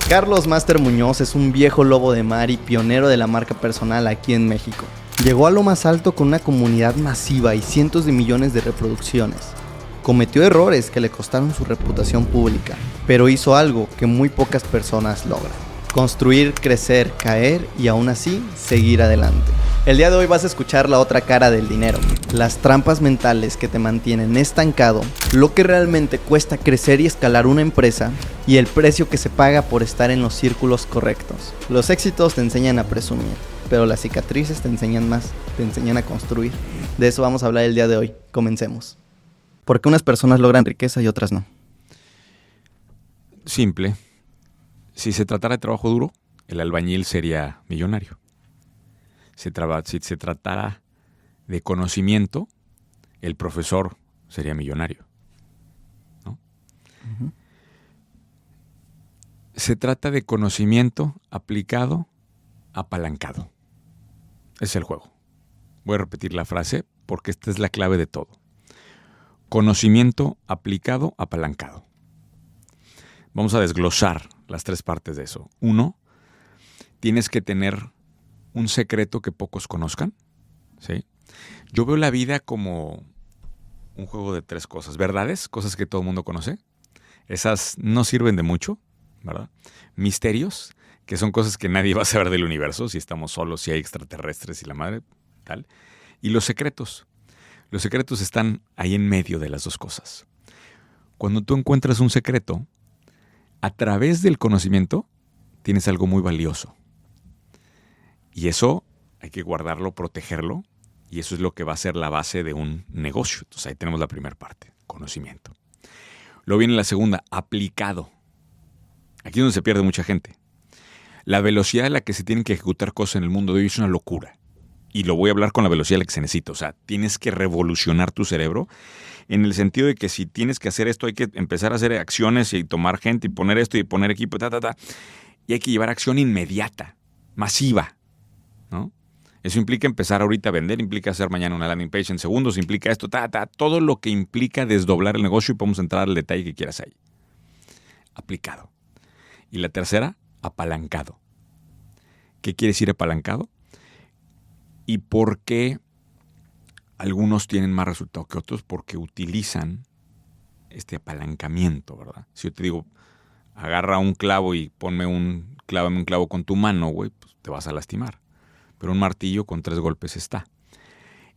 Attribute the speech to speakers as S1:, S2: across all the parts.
S1: Carlos Master Muñoz es un viejo lobo de mar y pionero de la marca personal aquí en México. Llegó a lo más alto con una comunidad masiva y cientos de millones de reproducciones. Cometió errores que le costaron su reputación pública, pero hizo algo que muy pocas personas logran: construir, crecer, caer y aún así seguir adelante. El día de hoy vas a escuchar la otra cara del dinero, las trampas mentales que te mantienen estancado, lo que realmente cuesta crecer y escalar una empresa y el precio que se paga por estar en los círculos correctos. Los éxitos te enseñan a presumir, pero las cicatrices te enseñan más, te enseñan a construir. De eso vamos a hablar el día de hoy. Comencemos. ¿Por qué unas personas logran riqueza y otras no?
S2: Simple. Si se tratara de trabajo duro, el albañil sería millonario. Si se tratara de conocimiento, el profesor sería millonario, ¿no? Uh-huh. Se trata de conocimiento aplicado, apalancado. Es el juego. Voy a repetir la frase porque esta es la clave de todo. Conocimiento aplicado, apalancado. Vamos a desglosar las tres partes de eso. 1, tienes que tener un secreto que pocos conozcan, ¿sí? Yo veo la vida como un juego de 3 cosas. Verdades, cosas que todo el mundo conoce. Esas no sirven de mucho, ¿verdad? Misterios, que son cosas que nadie va a saber del universo, si estamos solos, si hay extraterrestres y la madre, tal. Y los secretos. Los secretos están ahí en medio de las dos cosas. Cuando tú encuentras un secreto, a través del conocimiento tienes algo muy valioso. Y eso hay que guardarlo, protegerlo, y eso es lo que va a ser la base de un negocio. Entonces ahí tenemos la primera parte, conocimiento. Luego viene la segunda, aplicado. Aquí es donde se pierde mucha gente. La velocidad a la que se tienen que ejecutar cosas en el mundo de hoy es una locura. Y lo voy a hablar con la velocidad a la que se necesita. O sea, tienes que revolucionar tu cerebro en el sentido de que si tienes que hacer esto, hay que empezar a hacer acciones y tomar gente y poner esto y poner equipo, y hay que llevar acción inmediata, masiva, ¿no? Eso implica empezar ahorita a vender, implica hacer mañana una landing page en segundos, implica esto, todo lo que implica desdoblar el negocio, y podemos entrar al detalle que quieras ahí. Aplicado. Y la tercera, apalancado. ¿Qué quiere decir apalancado? ¿Y por qué algunos tienen más resultado que otros? Porque utilizan este apalancamiento, ¿verdad? Si yo te digo, agarra un clavo y clávame un clavo con tu mano, güey, pues te vas a lastimar. Pero un martillo con 3 golpes está.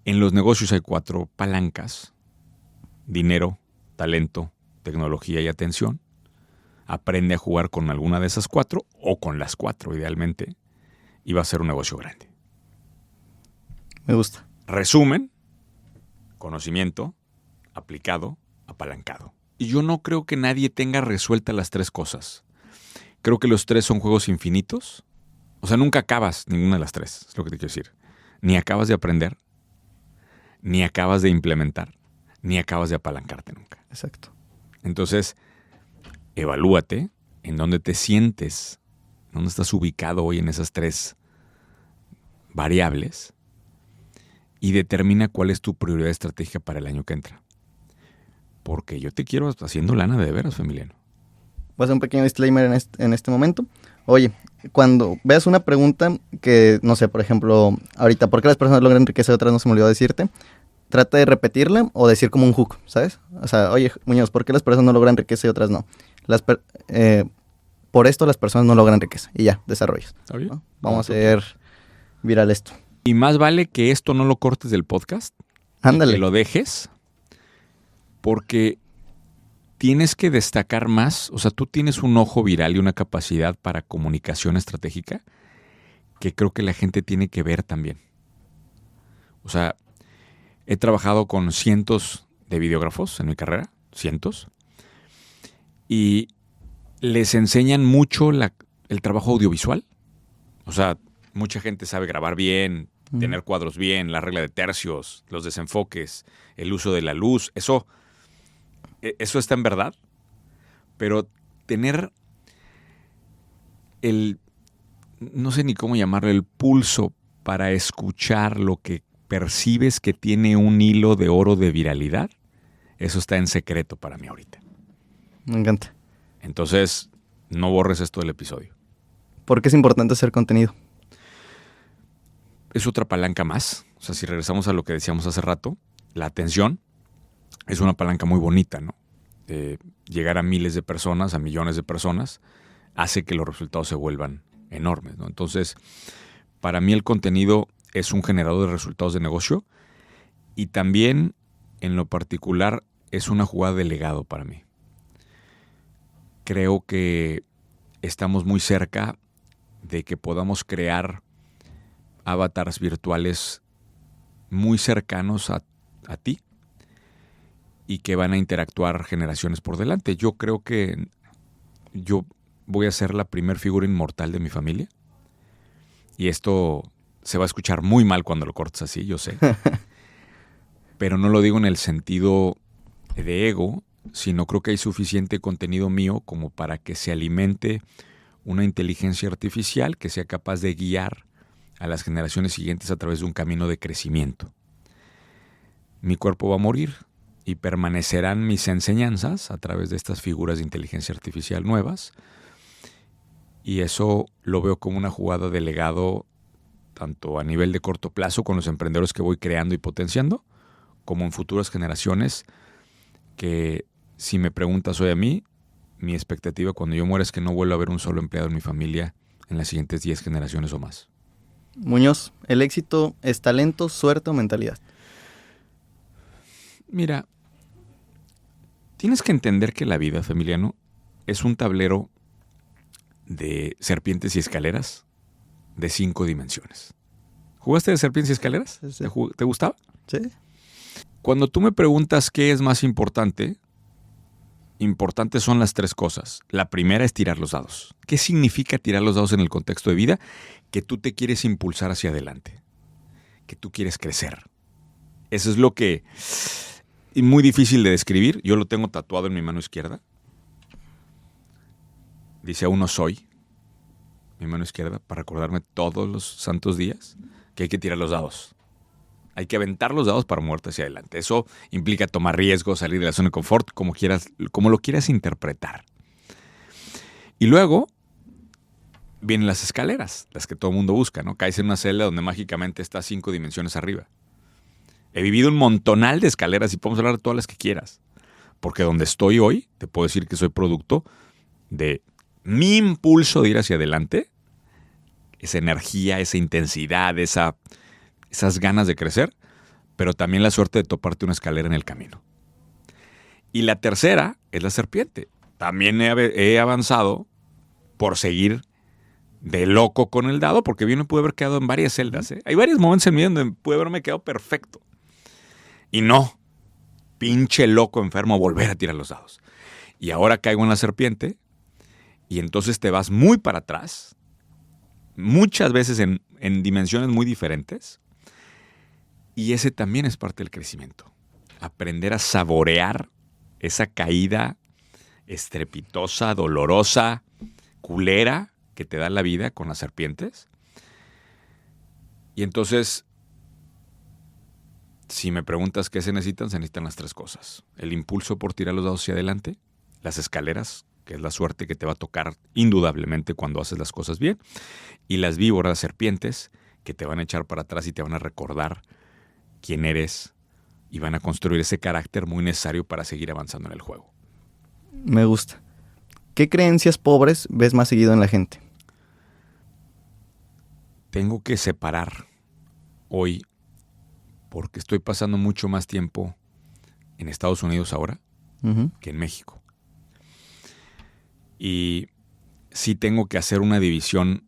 S2: En los negocios hay 4 palancas: dinero, talento, tecnología y atención. Aprende a jugar con alguna de esas 4 o con las 4 idealmente y va a ser un negocio grande.
S1: Me gusta.
S2: Resumen: conocimiento, aplicado, apalancado. Y yo no creo que nadie tenga resueltas las 3 cosas. Creo que los 3 son juegos infinitos. O sea, nunca acabas ninguna de las 3, es lo que te quiero decir. Ni acabas de aprender, ni acabas de implementar, ni acabas de apalancarte nunca.
S1: Exacto.
S2: Entonces, evalúate en dónde te sientes, dónde estás ubicado hoy en esas 3 variables y determina cuál es tu prioridad estratégica para el año que entra. Porque yo te quiero haciendo lana de veras, Emiliano.
S1: Voy a hacer un pequeño disclaimer en este momento. Oye, cuando veas una pregunta que, no sé, por ejemplo, ahorita, ¿por qué las personas logran riqueza y otras no? Se me olvidó decirte. Trata de repetirla o decir como un hook, ¿sabes? O sea, oye, Muñoz, ¿por qué las personas no logran riqueza y otras no? Por esto las personas no logran riqueza. Y ya, desarrollas, ¿no? Vamos a hacer viral esto.
S2: Y más vale que esto no lo cortes del podcast.
S1: Ándale.
S2: Que lo dejes, porque tienes que destacar más. O sea, tú tienes un ojo viral y una capacidad para comunicación estratégica que creo que la gente tiene que ver también. O sea, he trabajado con cientos de videógrafos en mi carrera, cientos, y les enseñan mucho el trabajo audiovisual. O sea, mucha gente sabe grabar bien, tener cuadros bien, la regla de tercios, los desenfoques, el uso de la luz, eso está en verdad, pero tener no sé ni cómo llamarlo, el pulso para escuchar lo que percibes que tiene un hilo de oro de viralidad, eso está en secreto para mí ahorita.
S1: Me encanta.
S2: Entonces, no borres esto del episodio.
S1: ¿Por qué es importante hacer contenido?
S2: Es otra palanca más. O sea, si regresamos a lo que decíamos hace rato, la atención es una palanca muy bonita, ¿no? Llegar a miles de personas, a millones de personas, hace que los resultados se vuelvan enormes, ¿no? Entonces, para mí el contenido es un generador de resultados de negocio y también, en lo particular, es una jugada de legado para mí. Creo que estamos muy cerca de que podamos crear avatars virtuales muy cercanos a ti y que van a interactuar generaciones por delante. Yo creo que yo voy a ser la primer figura inmortal de mi familia. Y esto se va a escuchar muy mal cuando lo cortes así, yo sé. Pero no lo digo en el sentido de ego, sino creo que hay suficiente contenido mío como para que se alimente una inteligencia artificial que sea capaz de guiar a las generaciones siguientes a través de un camino de crecimiento. Mi cuerpo va a morir y permanecerán mis enseñanzas a través de estas figuras de inteligencia artificial nuevas. Y eso lo veo como una jugada de legado tanto a nivel de corto plazo con los emprendedores que voy creando y potenciando, como en futuras generaciones que, si me preguntas hoy a mí, mi expectativa cuando yo muera es que no vuelva a haber un solo empleado en mi familia en las siguientes 10 generaciones o más.
S1: Muñoz, ¿el éxito es talento, suerte o mentalidad?
S2: Mira, tienes que entender que la vida, Emiliano, es un tablero de serpientes y escaleras de 5 dimensiones. ¿Jugaste de serpientes y escaleras?
S1: Sí.
S2: ¿Te gustaba?
S1: Sí.
S2: Cuando tú me preguntas qué es más importante, importantes son las 3 cosas. La primera es tirar los dados. ¿Qué significa tirar los dados en el contexto de vida? Que tú te quieres impulsar hacia adelante, que tú quieres crecer. Eso es lo que es muy difícil de describir. Yo lo tengo tatuado en mi mano izquierda. Dice aún no soy, mi mano izquierda, para recordarme todos los santos días que hay que tirar los dados. Hay que aventar los dados para moverte hacia adelante. Eso implica tomar riesgos, salir de la zona de confort, como lo quieras interpretar. Y luego vienen las escaleras, las que todo el mundo busca, ¿no? Caes en una celda donde mágicamente estás 5 dimensiones arriba. He vivido un montonal de escaleras y podemos hablar de todas las que quieras. Porque donde estoy hoy, te puedo decir que soy producto de mi impulso de ir hacia adelante, esa energía, esa intensidad, esas ganas de crecer, pero también la suerte de toparte una escalera en el camino. Y la tercera es la serpiente. También he avanzado por seguir de loco con el dado, porque bien me pude haber quedado en varias celdas. Hay varios momentos en mi vida donde pude haberme quedado perfecto. Y no, pinche loco enfermo a volver a tirar los dados. Y ahora caigo en la serpiente y entonces te vas muy para atrás, muchas veces en dimensiones muy diferentes. Y ese también es parte del crecimiento. Aprender a saborear esa caída estrepitosa, dolorosa, culera que te da la vida con las serpientes. Y entonces, si me preguntas qué se necesitan las 3 cosas. El impulso por tirar los dados hacia adelante, las escaleras, que es la suerte que te va a tocar indudablemente cuando haces las cosas bien, y las víboras, serpientes, que te van a echar para atrás y te van a recordar quién eres y van a construir ese carácter muy necesario para seguir avanzando en el juego.
S1: Me gusta. ¿Qué creencias pobres ves más seguido en la gente?
S2: Tengo que separar hoy, porque estoy pasando mucho más tiempo en Estados Unidos ahora que en México. Y sí tengo que hacer una división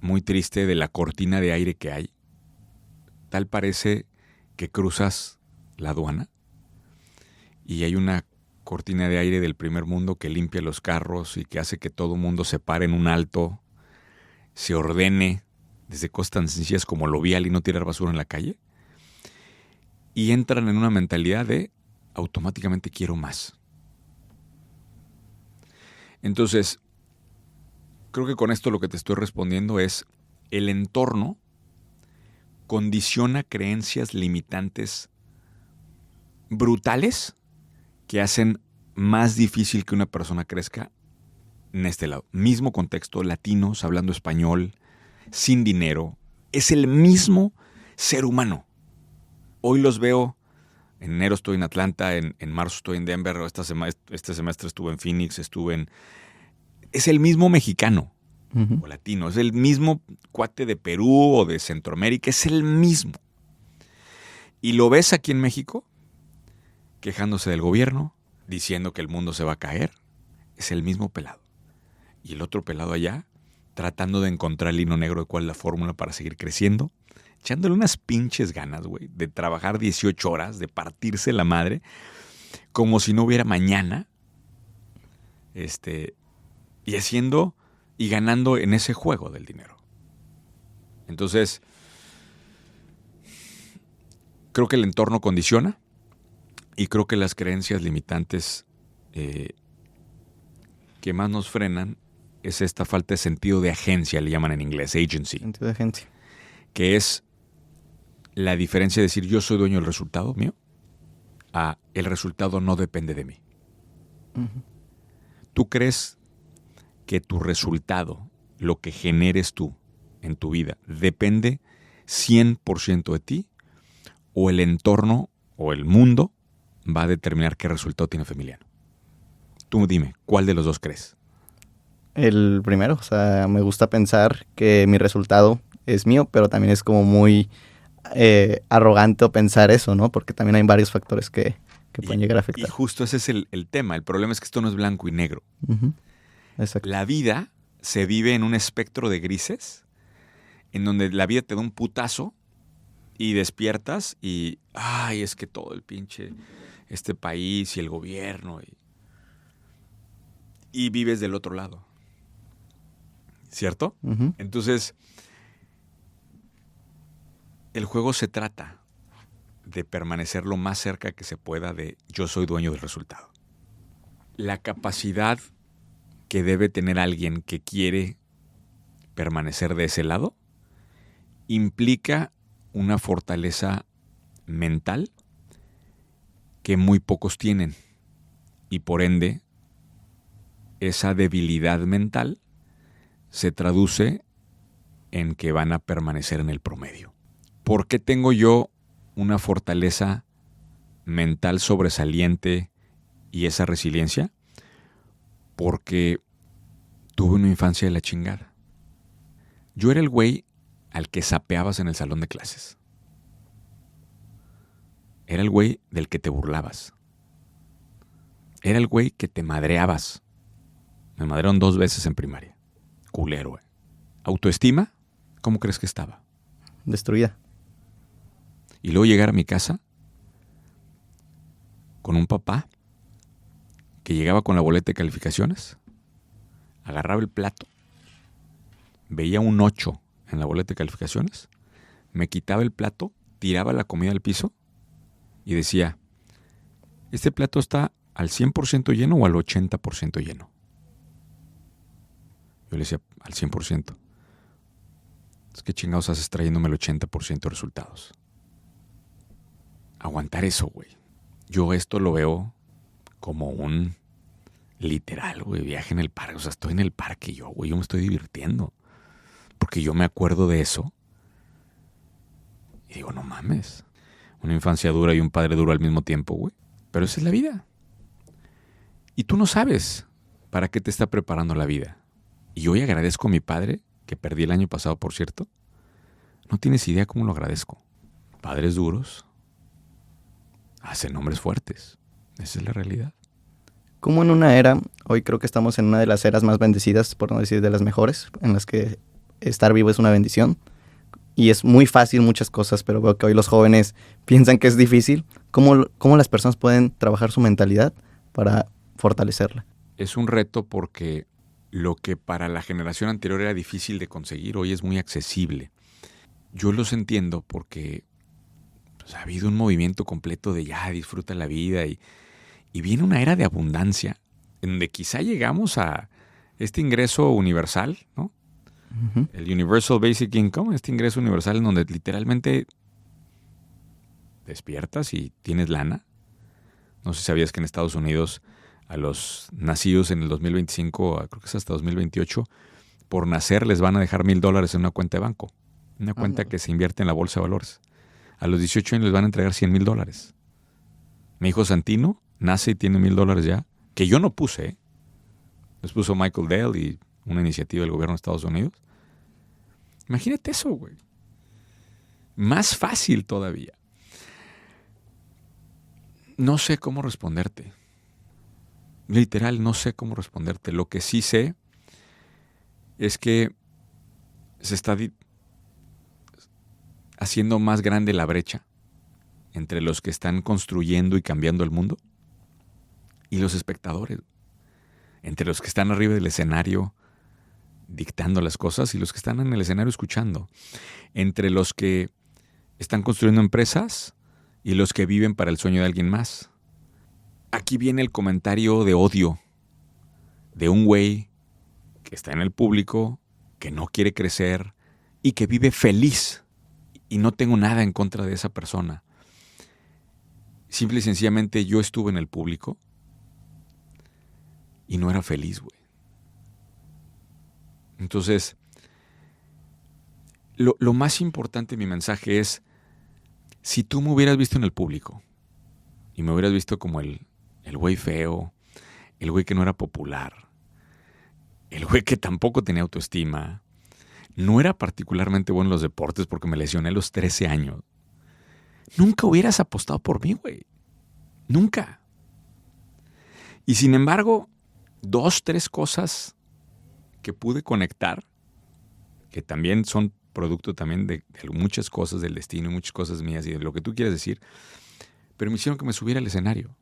S2: muy triste de la cortina de aire que hay. Tal parece que cruzas la aduana y hay una cortina de aire del primer mundo que limpia los carros y que hace que todo mundo se pare en un alto, se ordene desde cosas tan sencillas como lo vial y no tirar basura en la calle, y entran en una mentalidad de automáticamente quiero más. Entonces, creo que con esto lo que te estoy respondiendo es el entorno condiciona creencias limitantes brutales que hacen más difícil que una persona crezca en este lado. Mismo contexto, latinos, hablando español, sin dinero. Es el mismo ser humano. Hoy los veo, en enero estoy en Atlanta, en marzo estoy en Denver, este semestre estuve en Phoenix, Es el mismo mexicano o latino, es el mismo cuate de Perú o de Centroamérica, es el mismo. Y lo ves aquí en México, quejándose del gobierno, diciendo que el mundo se va a caer. Es el mismo pelado. Y el otro pelado allá, tratando de encontrar el hilo negro de cuál es la fórmula para seguir creciendo, echándole unas pinches ganas, güey, de trabajar 18 horas, de partirse la madre, como si no hubiera mañana, y haciendo y ganando en ese juego del dinero. Entonces, creo que el entorno condiciona y creo que las creencias limitantes que más nos frenan es esta falta de sentido de agencia, le llaman en inglés, agency.
S1: Sentido de agencia.
S2: Que es la diferencia de decir yo soy dueño del resultado mío a el resultado no depende de mí.
S1: Uh-huh.
S2: ¿Tú crees que tu resultado, lo que generes tú en tu vida, depende 100% de ti o el entorno o el mundo va a determinar qué resultado tiene Emiliano? Tú dime, ¿cuál de los dos crees?
S1: El primero, o sea, me gusta pensar que mi resultado es mío, pero también es como muy arrogante pensar eso, ¿no? Porque también hay varios factores que pueden llegar a afectar.
S2: Y justo ese es el tema. El problema es que esto no es blanco y negro.
S1: Uh-huh. Exacto.
S2: La vida se vive en un espectro de grises, en donde la vida te da un putazo y despiertas y, ay, es que todo el pinche, este país y el gobierno y vives del otro lado. ¿Cierto?
S1: Uh-huh.
S2: Entonces, el juego se trata de permanecer lo más cerca que se pueda de yo soy dueño del resultado. La capacidad que debe tener alguien que quiere permanecer de ese lado implica una fortaleza mental que muy pocos tienen y por ende esa debilidad mental se traduce en que van a permanecer en el promedio. ¿Por qué tengo yo una fortaleza mental sobresaliente y esa resiliencia? Porque tuve una infancia de la chingada. Yo era el güey al que sapeabas en el salón de clases. Era el güey del que te burlabas. Era el güey que te madreabas. Me madrearon 2 veces en primaria. Culero, güey. ¿Autoestima? ¿Cómo crees que estaba?
S1: Destruida.
S2: Y luego llegar a mi casa con un papá que llegaba con la boleta de calificaciones, agarraba el plato, veía un 8 en la boleta de calificaciones, me quitaba el plato, tiraba la comida al piso y decía, ¿este plato está al 100% lleno o al 80% lleno? Yo le decía, al 100%. Es que chingados haces trayéndome el 80% de resultados. Aguantar eso, güey. Yo esto lo veo como un literal, güey, viaje en el parque. O sea, estoy en el parque yo me estoy divirtiendo. Porque yo me acuerdo de eso. Y digo, no mames. Una infancia dura y un padre duro al mismo tiempo, güey. Pero esa es la vida. Y tú no sabes para qué te está preparando la vida. Y hoy agradezco a mi padre, que perdí el año pasado, por cierto. No tienes idea cómo lo agradezco. Padres duros hacen hombres fuertes. Esa es la realidad.
S1: Como en una era, hoy creo que estamos en una de las eras más bendecidas, por no decir de las mejores, en las que estar vivo es una bendición. Y es muy fácil muchas cosas, pero veo que hoy los jóvenes piensan que es difícil. ¿Cómo las personas pueden trabajar su mentalidad para fortalecerla?
S2: Es un reto porque lo que para la generación anterior era difícil de conseguir, hoy es muy accesible. Yo los entiendo porque pues, ha habido un movimiento completo de ya disfruta la vida y viene una era de abundancia en donde quizá llegamos a este ingreso universal, ¿no? Uh-huh. El Universal Basic Income, este ingreso universal en donde literalmente despiertas y tienes lana. No sé si sabías que en Estados Unidos a los nacidos en el 2025, creo que es hasta 2028, por nacer les van a dejar $1,000 en una cuenta de banco. Una cuenta que se invierte en la bolsa de valores. A los 18 años les van a entregar $100,000. Mi hijo Santino nace y tiene $1,000 ya, que yo no puse, ¿eh? Los puso Michael Dell y una iniciativa del gobierno de Estados Unidos. Imagínate eso, güey. Más fácil todavía. No sé cómo responderte. Literal, no sé cómo responderte. Lo que sí sé es que se está haciendo más grande la brecha entre los que están construyendo y cambiando el mundo y los espectadores. Entre los que están arriba del escenario dictando las cosas y los que están en el escenario escuchando. Entre los que están construyendo empresas y los que viven para el sueño de alguien más. Aquí viene el comentario de odio de un güey que está en el público, que no quiere crecer y que vive feliz. Y no tengo nada en contra de esa persona. Simple y sencillamente yo estuve en el público y no era feliz, güey. Entonces, lo más importante de mi mensaje es, si tú me hubieras visto en el público y me hubieras visto como el güey feo, el güey que no era popular, el güey que tampoco tenía autoestima, no era particularmente bueno en los deportes porque me lesioné a los 13 años, nunca hubieras apostado por mí, güey. Nunca. Y sin embargo, 2, 3 cosas que pude conectar, que también son producto también de muchas cosas del destino, muchas cosas mías y de lo que tú quieres decir, pero me hicieron que me subiera al escenario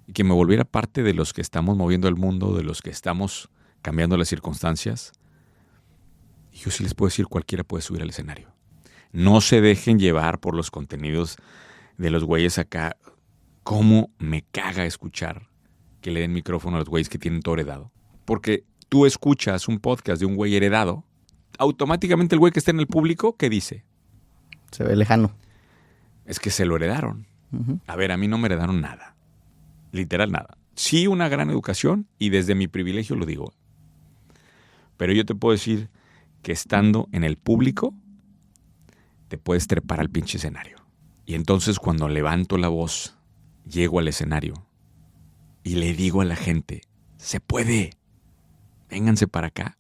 S2: y que me volviera parte de los que estamos moviendo el mundo, de los que estamos cambiando las circunstancias. Y yo sí les puedo decir, cualquiera puede subir al escenario. No se dejen llevar por los contenidos de los güeyes acá. ¿Cómo me caga escuchar que le den micrófono a los güeyes que tienen todo heredado? Porque tú escuchas un podcast de un güey heredado, automáticamente el güey que está en el público, ¿qué dice?
S1: Se ve lejano.
S2: Es que se lo heredaron.
S1: Uh-huh.
S2: A ver, a mí no me heredaron nada. Literal nada. Sí, una gran educación y desde mi privilegio lo digo. Pero yo te puedo decir que estando en el público, te puedes trepar al pinche escenario. Y entonces cuando levanto la voz, llego al escenario y le digo a la gente, se puede, vénganse para acá.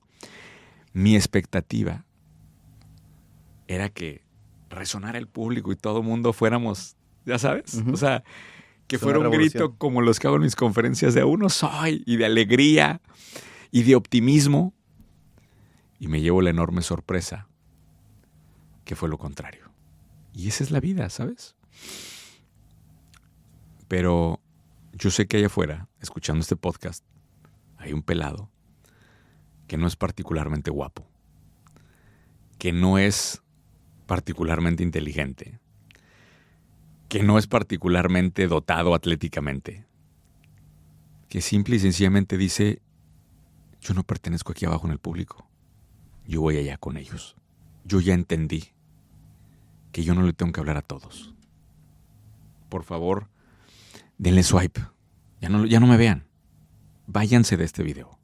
S2: Mi expectativa era que resonara el público y todo el mundo fuéramos, ya sabes,
S1: uh-huh.
S2: O sea, que
S1: Es
S2: fuera un grito como los que hago en mis conferencias de uno soy, y de alegría y de optimismo. Y me llevo la enorme sorpresa que fue lo contrario. Y esa es la vida, ¿sabes? Pero yo sé que allá afuera, escuchando este podcast, hay un pelado que no es particularmente guapo, que no es particularmente inteligente, que no es particularmente dotado atléticamente, que simple y sencillamente dice, yo no pertenezco aquí abajo en el público, yo voy allá con ellos. Yo ya entendí que yo no le tengo que hablar a todos. Por favor, denle swipe. Ya no me vean. Váyanse de este video.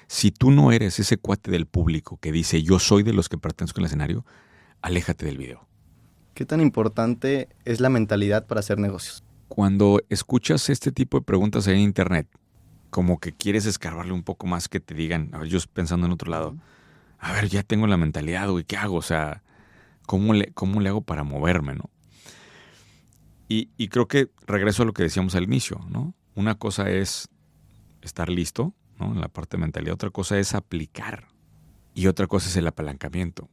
S2: Si tú no eres ese cuate del público que dice yo soy de los que pertenezco al escenario, aléjate del video.
S1: ¿Qué tan importante es la mentalidad para hacer negocios?
S2: Cuando escuchas este tipo de preguntas ahí en internet, como que quieres escarbarle un poco más, que te digan, a ver, yo pensando en otro lado, a ver, ya tengo la mentalidad, güey, ¿qué hago? O sea, ¿cómo le hago para moverme, no? Y creo que regreso a lo que decíamos al inicio, ¿no? Una cosa es estar listo, ¿no? En la parte de mentalidad. Otra cosa es aplicar. Y otra cosa es el apalancamiento.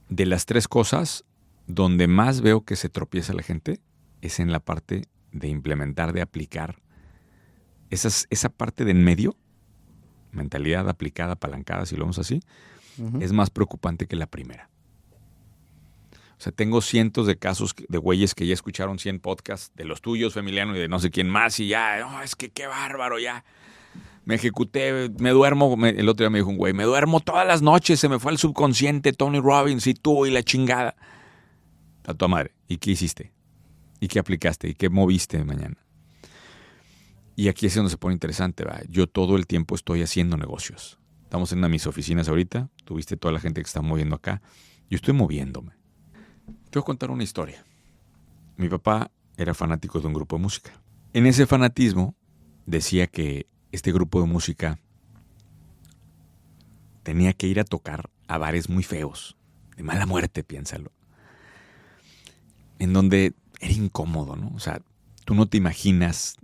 S2: De las 3 cosas, donde más veo que se tropieza la gente es en la parte de implementar, de aplicar. Esa parte de en medio, mentalidad aplicada, apalancada, si lo vemos así, uh-huh, es más preocupante que la primera. O sea, tengo cientos de casos de güeyes que ya escucharon 100 podcasts de los tuyos, Emiliano, y de no sé quién más, y ya, no, es que qué bárbaro, ya. Me ejecuté, me duermo, el otro día me dijo un güey, me duermo todas las noches, se me fue al subconsciente, Tony Robbins y tú y la chingada. A tu madre. ¿Y qué hiciste? ¿Y qué aplicaste? ¿Y qué moviste mañana? Y aquí es donde se pone interesante, ¿va? Yo todo el tiempo estoy haciendo negocios. Estamos en una de mis oficinas ahorita. Tuviste toda la gente que está moviendo acá. Yo estoy moviéndome. Te voy a contar una historia. Mi papá era fanático de un grupo de música. En ese fanatismo decía que este grupo de música tenía que ir a tocar a bares muy feos, de mala muerte, piénsalo. En donde era incómodo, ¿no? O sea, tú no te imaginas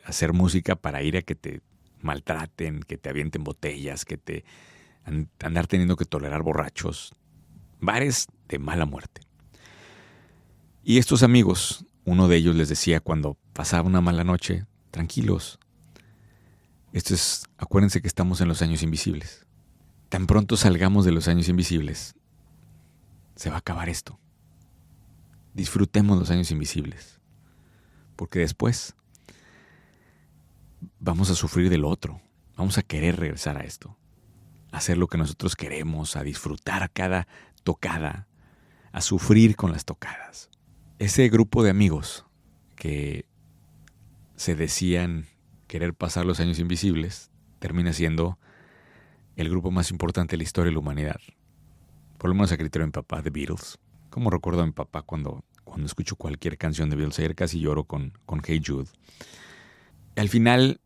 S2: hacer música para ir a que te maltraten, que te avienten botellas, que te andar teniendo que tolerar borrachos. Bares de mala muerte. Y estos amigos, uno de ellos les decía cuando pasaba una mala noche, tranquilos, acuérdense que estamos en los años invisibles. Tan pronto salgamos de los años invisibles, se va a acabar esto. Disfrutemos los años invisibles, porque después vamos a sufrir del otro, vamos a querer regresar a esto, a hacer lo que nosotros queremos, a disfrutar cada tocada, a sufrir con las tocadas. Ese grupo de amigos que se decían querer pasar los años invisibles termina siendo el grupo más importante de la historia de la humanidad. Por lo menos a criterio de mi papá, The Beatles. Como recuerdo a mi papá cuando escucho cualquier canción de Beatles, ayer casi lloro con Hey Jude. Al final,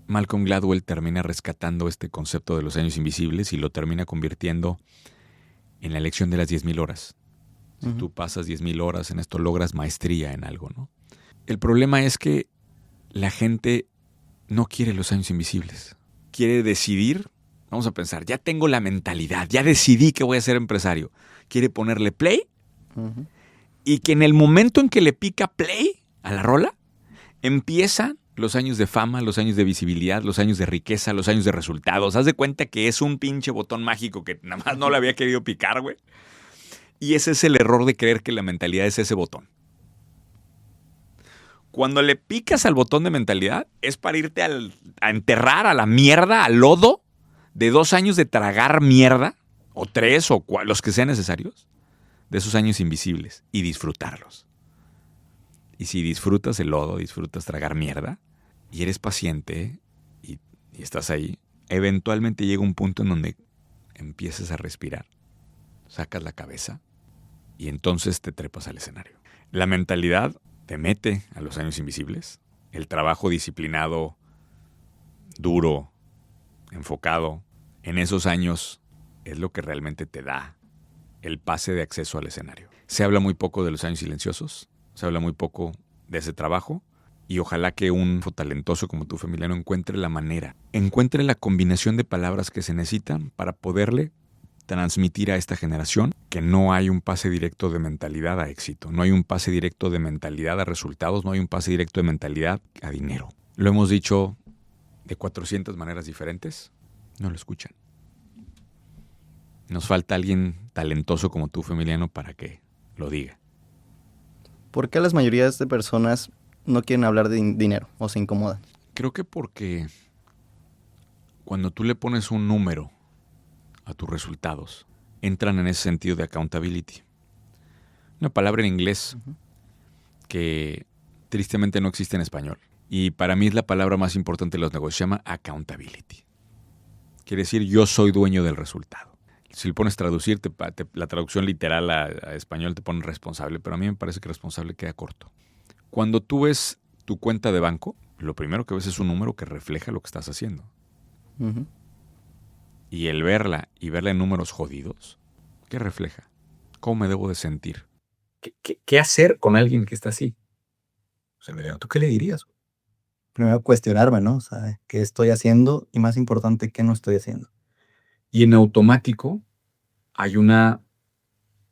S2: Malcolm Gladwell termina rescatando este concepto de los años invisibles y lo termina convirtiendo en la lección de las 10,000 horas. Si tú pasas 10,000 horas en esto, logras maestría en algo, ¿no? El problema es que la gente no quiere los años invisibles. Quiere decidir, vamos a pensar, ya tengo la mentalidad, ya decidí que voy a ser empresario. Quiere ponerle play y que en el momento en que le pica play a la rola, empiezan los años de fama, los años de visibilidad, los años de riqueza, los años de resultados. Haz de cuenta que es un pinche botón mágico que nada más no le había querido picar, güey. Y ese es el error de creer que la mentalidad es ese botón. Cuando le picas al botón de mentalidad, es para irte a enterrar a la mierda, al lodo, de 2 años de tragar mierda, o 3, o los que sean necesarios, de esos años invisibles, y disfrutarlos. Y si disfrutas el lodo, disfrutas tragar mierda, y eres paciente, y estás ahí, eventualmente llega un punto en donde empiezas a respirar, sacas la cabeza, y entonces te trepas al escenario. La mentalidad te mete a los años invisibles. El trabajo disciplinado, duro, enfocado, en esos años es lo que realmente te da el pase de acceso al escenario. Se habla muy poco de los años silenciosos, se habla muy poco de ese trabajo y ojalá que un talentoso como tú, Emiliano, encuentre la manera, encuentre la combinación de palabras que se necesitan para poderle transmitir a esta generación que no hay un pase directo de mentalidad a éxito, no hay un pase directo de mentalidad a resultados, no hay un pase directo de mentalidad a dinero. Lo hemos dicho de 400 maneras diferentes, no lo escuchan. Nos falta alguien talentoso como tú, Emiliano, para que lo diga.
S1: ¿Por qué las mayorías de personas no quieren hablar de dinero o se incomodan?
S2: Creo que porque cuando tú le pones un número a tus resultados, entran en ese sentido de accountability. Una palabra en inglés que tristemente no existe en español. Y para mí es la palabra más importante de los negocios. Se llama accountability. Quiere decir yo soy dueño del resultado. Si le pones traducir, la traducción literal a español te pone responsable, pero a mí me parece que responsable queda corto. Cuando tú ves tu cuenta de banco, lo primero que ves es un número que refleja lo que estás haciendo. Y el verla en números jodidos, ¿qué refleja? ¿Cómo me debo de sentir? ¿Qué hacer con alguien que está así? ¿Tú qué le dirías?
S1: Primero cuestionarme, ¿no? O sea, ¿qué estoy haciendo? Y más importante, ¿qué no estoy haciendo?
S2: Y en automático hay una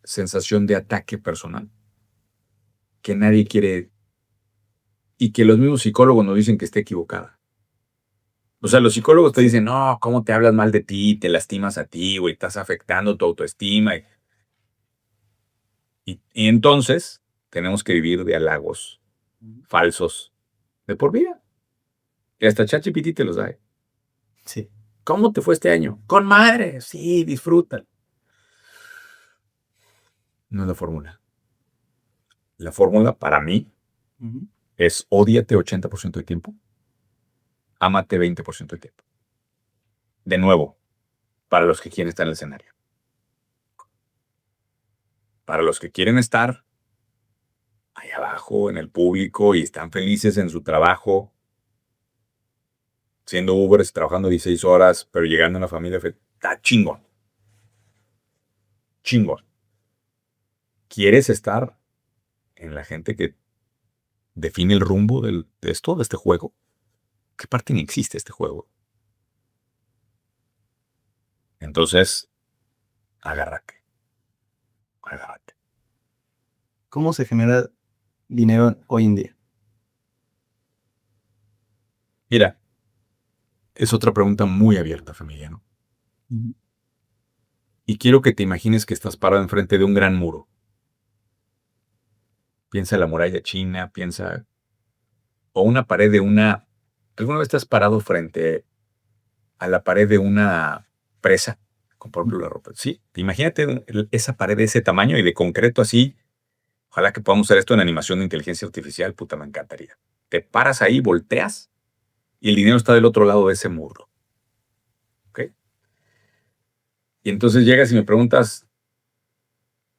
S2: sensación de ataque personal que nadie quiere y que los mismos psicólogos nos dicen que está equivocada. O sea, los psicólogos te dicen, no, ¿cómo te hablas mal de ti? Te lastimas a ti, güey, estás afectando tu autoestima. Y entonces tenemos que vivir de halagos falsos de por vida. Y hasta ChatGPT te los da.
S1: Sí.
S2: ¿Cómo te fue este año? Con madre, sí, disfruta. No es la fórmula. La fórmula para mí es ódiate 80% del tiempo, ámate 20% del tiempo. De nuevo, para los que quieren estar en el escenario. Para los que quieren estar ahí abajo en el público y están felices en su trabajo, siendo Ubers, trabajando 16 horas, pero llegando a una familia, está chingón. Chingón. ¿Quieres estar en la gente que define el rumbo de este juego? ¿Qué parte ni existe este juego? Entonces, agárrate. Agárrate.
S1: ¿Cómo se genera dinero hoy en día?
S2: Mira, es otra pregunta muy abierta, familia, ¿no? Y quiero que te imagines que estás parado enfrente de un gran muro. Piensa en la muralla china, piensa... O una pared de una... ¿Alguna vez estás parado frente a la pared de una presa? Con, por ejemplo, la ropa. Sí, imagínate esa pared de ese tamaño y de concreto así. Ojalá que podamos hacer esto en animación de inteligencia artificial. Puta, me encantaría. Te paras ahí, volteas y el dinero está del otro lado de ese muro. ¿Ok? Y entonces llegas y me preguntas,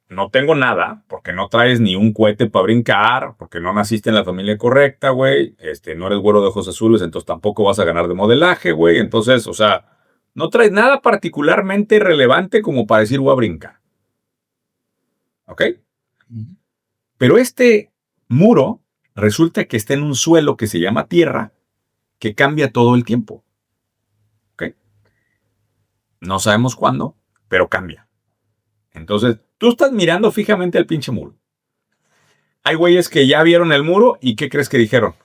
S2: no tengo nada, porque no traes ni un cohete para brincar, porque no naciste en la familia correcta, güey, no eres güero de ojos azules, entonces tampoco vas a ganar de modelaje, güey, entonces, o sea, no traes nada particularmente relevante como para decir voy a brincar. ¿Ok? Pero este muro resulta que está en un suelo que se llama tierra, que cambia todo el tiempo. ¿Ok? No sabemos cuándo, pero cambia. Entonces, tú estás mirando fijamente al pinche muro. Hay güeyes que ya vieron el muro y ¿qué crees que dijeron?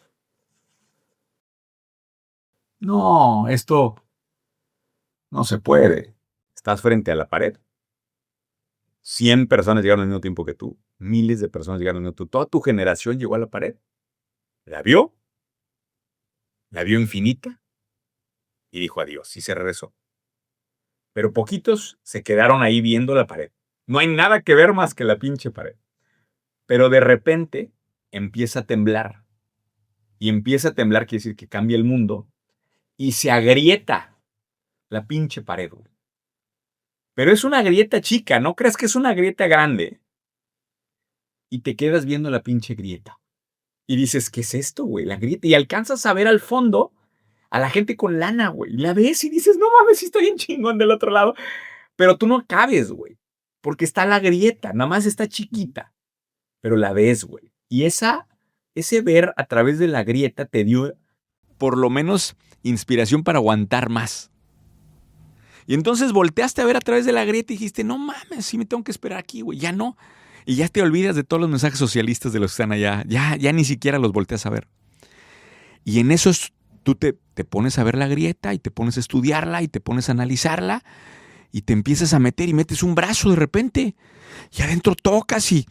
S2: No, esto no se puede. Estás frente a la pared. 100 personas llegaron al mismo tiempo que tú. Miles de personas llegaron al mismo tiempo. Toda tu generación llegó a la pared. La vio infinita y dijo adiós y se regresó. Pero poquitos se quedaron ahí viendo la pared. No hay nada que ver más que la pinche pared. Pero de repente empieza a temblar. Y empieza a temblar quiere decir que cambia el mundo. Y se agrieta la pinche pared. Pero es una grieta chica, no creas que es una grieta grande. Y te quedas viendo la pinche grieta. Y dices, ¿qué es esto, güey? La grieta. Y alcanzas a ver al fondo a la gente con lana, güey. La ves y dices, no mames, estoy bien chingón del otro lado. Pero tú no cabes, güey. Porque está la grieta, nada más está chiquita. Pero la ves, güey. Y ese ver a través de la grieta te dio, por lo menos, inspiración para aguantar más. Y entonces volteaste a ver a través de la grieta y dijiste, no mames, sí me tengo que esperar aquí, güey. Ya no. Y ya te olvidas de todos los mensajes socialistas de los que están allá. Ya ni siquiera los volteas a ver. Y en eso tú te pones a ver la grieta y te pones a estudiarla y te pones a analizarla y te empiezas a meter y metes un brazo de repente. Y adentro tocas y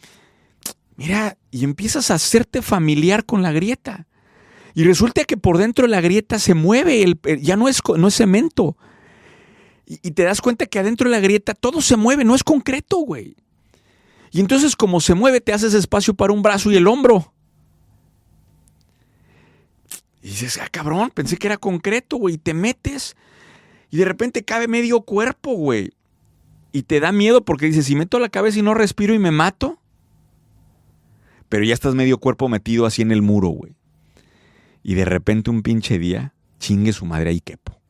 S2: mira, y empiezas a hacerte familiar con la grieta. Y resulta que por dentro de la grieta se mueve, ya no es cemento. Y te das cuenta que adentro de la grieta todo se mueve, no es concreto, güey. Y entonces como se mueve, te haces espacio para un brazo y el hombro. Y dices, cabrón, pensé que era concreto, güey. Y te metes y de repente cabe medio cuerpo, güey. Y te da miedo porque dices, si meto la cabeza y no respiro y me mato. Pero ya estás medio cuerpo metido así en el muro, güey. Y de repente un pinche día, chingue su madre, ahí quepo.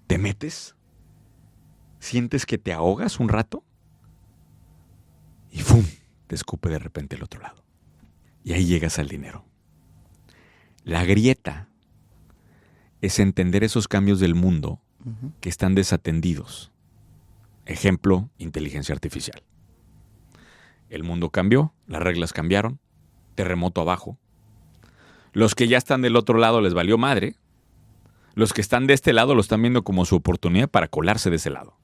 S2: Te metes, sientes que te ahogas un rato y ¡fum! Te escupe de repente el otro lado. Y ahí llegas al dinero. La grieta es entender esos cambios del mundo que están desatendidos. Ejemplo, inteligencia artificial. El mundo cambió, las reglas cambiaron, terremoto abajo. Los que ya están del otro lado les valió madre. Los que están de este lado lo están viendo como su oportunidad para colarse de ese lado.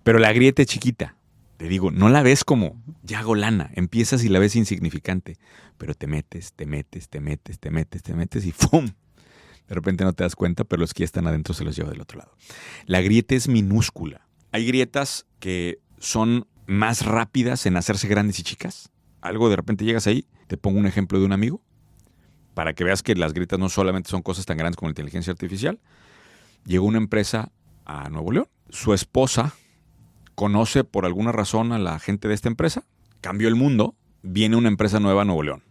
S2: Pero la grieta es chiquita. Te digo, no la ves como, ya hago lana. Empiezas y la ves insignificante. Pero te metes y ¡fum! De repente no te das cuenta, pero los que ya están adentro se los lleva del otro lado. La grieta es minúscula. Hay grietas que son más rápidas en hacerse grandes y chicas. Algo de repente llegas ahí Te pongo un ejemplo de un amigo para que veas que las grietas no solamente son cosas tan grandes como la inteligencia artificial. Llegó una empresa a Nuevo León. Su esposa conoce por alguna razón a la gente de esta empresa. Cambió el mundo. Viene una empresa nueva a Nuevo León.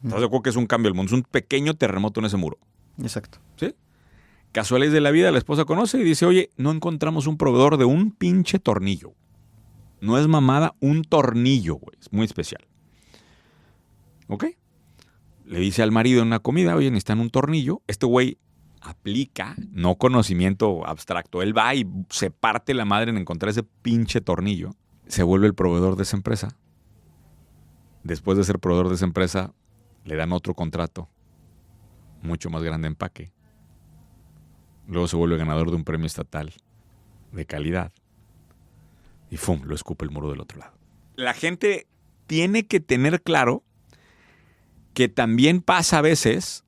S2: ¿Estás de acuerdo que es un cambio del mundo? Es un pequeño terremoto en ese muro.
S1: Exacto.
S2: ¿Sí? Casualidades de la vida, la esposa conoce y dice, oye, no encontramos un proveedor de un pinche tornillo. No es mamada, un tornillo, güey. Es muy especial. ¿Ok? Le dice al marido en una comida, oye, necesitan un tornillo. Este güey aplica, no conocimiento abstracto. Él va y se parte la madre en encontrar ese pinche tornillo. Se vuelve el proveedor de esa empresa. Después de ser proveedor de esa empresa, le dan otro contrato. Mucho más grande empaque. Luego se vuelve ganador de un premio estatal de calidad. Y ¡fum! Lo escupe el muro del otro lado. La gente tiene que tener claro que también pasa a veces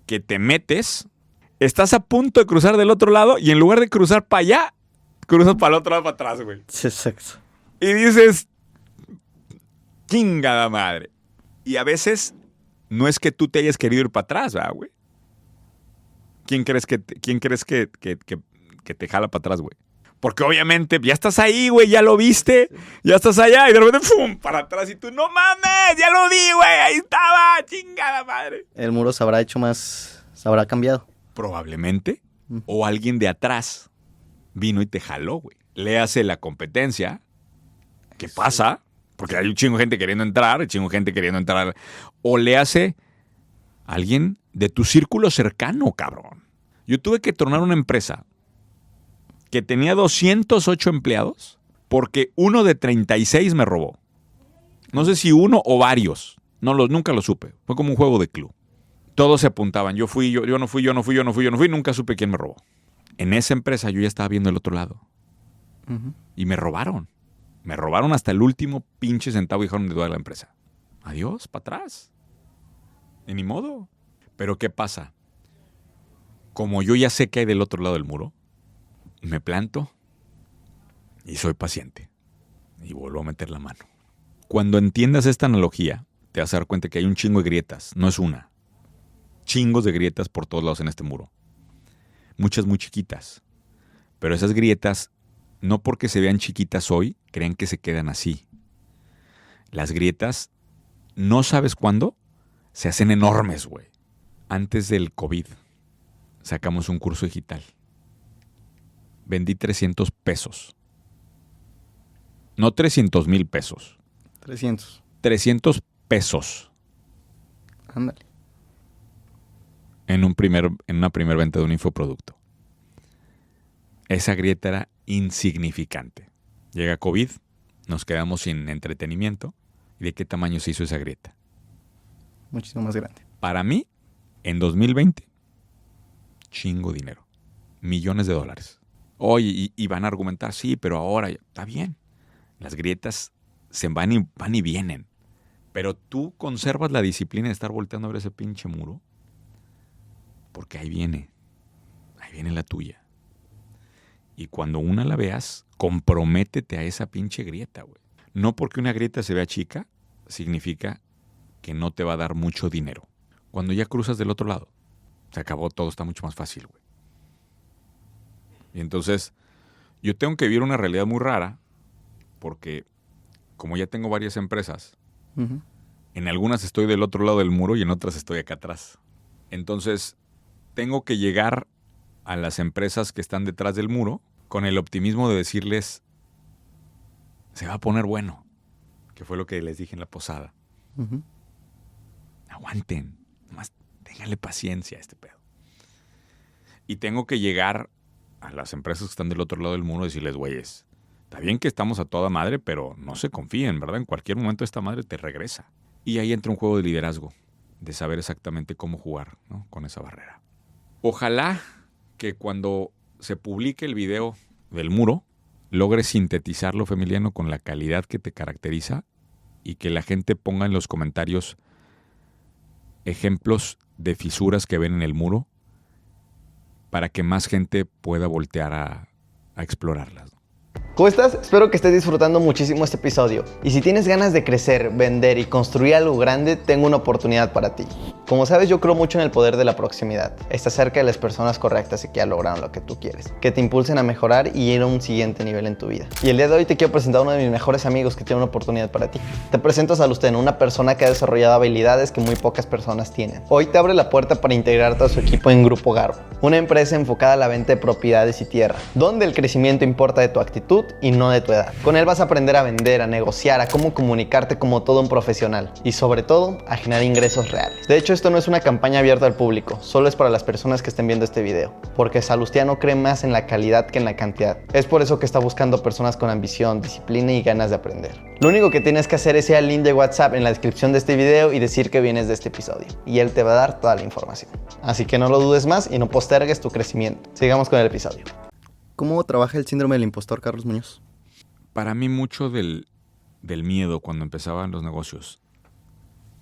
S2: que te metes, estás a punto de cruzar del otro lado y en lugar de cruzar para allá, cruzas para el otro lado, para atrás, güey.
S1: Exacto.
S2: Y dices, chingada madre. Y a veces no es que tú te hayas querido ir para atrás, ¿verdad, güey? ¿Quién crees que te jala para atrás, güey? Porque obviamente ya estás ahí, güey, ya lo viste, ya estás allá y de repente ¡fum! Para atrás y tú, ¡no mames! ¡Ya lo vi, güey! ¡Ahí estaba! ¡Chingada madre!
S1: El muro se habrá hecho más, se habrá cambiado.
S2: Probablemente. O alguien de atrás vino y te jaló, güey. Le hace la competencia. ¿Qué pasa? Porque hay un chingo de gente queriendo entrar, hay un chingo de gente queriendo entrar. O le hace alguien de tu círculo cercano, cabrón. Yo tuve que tornar una empresa que tenía 208 empleados porque uno de 36 me robó. No sé si uno o varios. Nunca lo supe. Fue como un juego de club. Todos se apuntaban. Yo no fui. Nunca supe quién me robó. En esa empresa yo ya estaba viendo el otro lado.
S1: Uh-huh.
S2: Y me robaron. Me robaron hasta el último pinche centavo y dejaron de toda la empresa. Adiós, para atrás. Y ni modo. Pero ¿qué pasa? Como yo ya sé que hay del otro lado del muro, me planto y soy paciente. Y vuelvo a meter la mano. Cuando entiendas esta analogía, te vas a dar cuenta que hay un chingo de grietas. No es una. Chingos de grietas por todos lados en este muro. Muchas muy chiquitas. Pero esas grietas, no porque se vean chiquitas hoy, crean que se quedan así. Las grietas, no sabes cuándo, se hacen enormes, güey. Antes del COVID, sacamos un curso digital. Vendí 300 pesos. No 300,000 pesos.
S1: 300.
S2: 300 pesos.
S1: Ándale.
S2: En una primera venta de un infoproducto. Esa grieta era insignificante. Llega COVID, nos quedamos sin entretenimiento. ¿Y de qué tamaño se hizo esa grieta?
S1: Muchísimo más grande.
S2: Para mí, en 2020, chingo dinero. Millones de dólares. Oye, y van a argumentar, sí, pero ahora está bien. Las grietas se van y vienen. Pero tú conservas la disciplina de estar volteando a ver ese pinche muro. Porque ahí viene la tuya. Y cuando una la veas, comprométete a esa pinche grieta, güey. No porque una grieta se vea chica, significa que no te va a dar mucho dinero. Cuando ya cruzas del otro lado, se acabó todo, está mucho más fácil, güey. Y entonces, yo tengo que vivir una realidad muy rara, porque como ya tengo varias empresas,
S1: Uh-huh.
S2: en algunas estoy del otro lado del muro y en otras estoy acá atrás. Entonces, tengo que llegar a las empresas que están detrás del muro con el optimismo de decirles, se va a poner bueno, que fue lo que les dije en la posada.
S1: Uh-huh.
S2: Aguanten, nomás ténganle paciencia a este pedo. Y tengo que llegar a las empresas que están del otro lado del muro y decirles, güeyes, está bien que estamos a toda madre, pero no se confíen, ¿verdad? En cualquier momento esta madre te regresa. Y ahí entra un juego de liderazgo, de saber exactamente cómo jugar, ¿no? Con esa barrera. Ojalá que cuando se publique el video del muro, logres sintetizarlo, Emiliano, con la calidad que te caracteriza y que la gente ponga en los comentarios ejemplos de fisuras que ven en el muro para que más gente pueda voltear a explorarlas.
S1: ¿Cómo estás? Espero que estés disfrutando muchísimo este episodio. Y si tienes ganas de crecer, vender y construir algo grande, tengo una oportunidad para ti. Como sabes, yo creo mucho en el poder de la proximidad. Estás cerca de las personas correctas y que ya lograron lo que tú quieres, que te impulsen a mejorar y ir a un siguiente nivel en tu vida. Y el día de hoy te quiero presentar a uno de mis mejores amigos que tiene una oportunidad para ti. Te presento a Salusteno, una persona que ha desarrollado habilidades que muy pocas personas tienen. Hoy te abre la puerta para integrarte a su equipo en Grupo Garbo, una empresa enfocada a la venta de propiedades y tierra, donde el crecimiento importa de tu actitud y no de tu edad. Con él vas a aprender a vender, a negociar, a cómo comunicarte como todo un profesional y sobre todo a generar ingresos reales. De hecho, esto no es una campaña abierta al público, solo es para las personas que estén viendo este video, porque Salustiano cree más en la calidad que en la cantidad. Es por eso que está buscando personas con ambición, disciplina y ganas de aprender. Lo único que tienes que hacer es ir al link de WhatsApp en la descripción de este video y decir que vienes de este episodio, y él te va a dar toda la información. Así que no lo dudes más y no postergues tu crecimiento. Sigamos con el episodio. ¿Cómo trabaja el síndrome del impostor, Carlos Muñoz?
S2: Para mí mucho del miedo cuando empezaban los negocios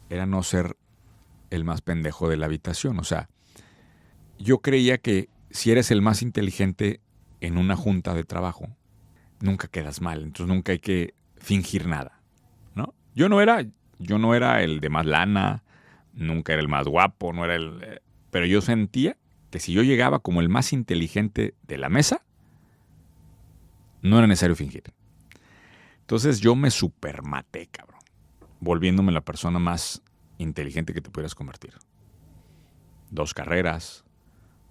S2: era no ser el más pendejo de la habitación. O sea, yo creía que si eres el más inteligente en una junta de trabajo, nunca quedas mal. Entonces nunca hay que fingir nada, ¿no? Yo no era el de más lana, nunca era el más guapo, no era pero yo sentía que si yo llegaba como el más inteligente de la mesa, no era necesario fingir. Entonces yo me supermaté, cabrón, volviéndome la persona más inteligente que te pudieras convertir. 2 carreras,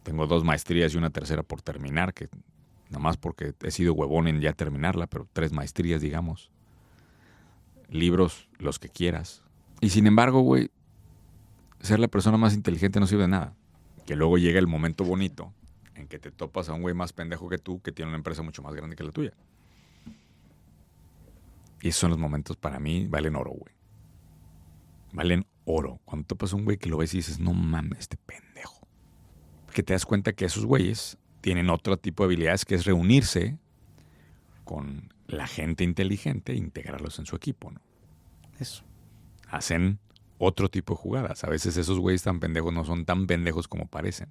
S2: tengo 2 maestrías y una tercera por terminar, que nada más porque he sido huevón en ya terminarla, pero 3 maestrías, digamos. Libros, los que quieras. Y sin embargo, güey, ser la persona más inteligente no sirve de nada. Que luego llega el momento bonito en que te topas a un güey más pendejo que tú, que tiene una empresa mucho más grande que la tuya. Y esos son los momentos, para mí, valen oro, güey. Valen oro. Cuando topas a un güey que lo ves y dices, no mames, este pendejo. Que te das cuenta que esos güeyes tienen otro tipo de habilidades, que es reunirse con la gente inteligente e integrarlos en su equipo, ¿no?
S1: Eso.
S2: Hacen otro tipo de jugadas. A veces esos güeyes tan pendejos no son tan pendejos como parecen.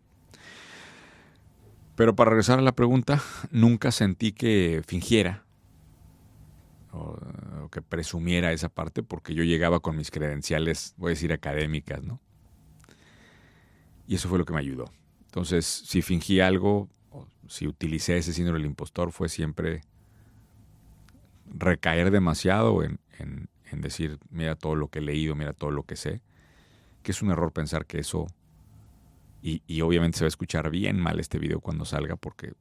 S2: Pero para regresar a la pregunta, nunca sentí que fingiera o que presumiera esa parte, porque yo llegaba con mis credenciales, voy a decir, académicas, ¿no? Y eso fue lo que me ayudó. Entonces, si fingí algo, o si utilicé ese síndrome del impostor, fue siempre recaer demasiado en decir, mira todo lo que he leído, mira todo lo que sé, que es un error pensar que eso, y obviamente se va a escuchar bien mal este video cuando salga, porque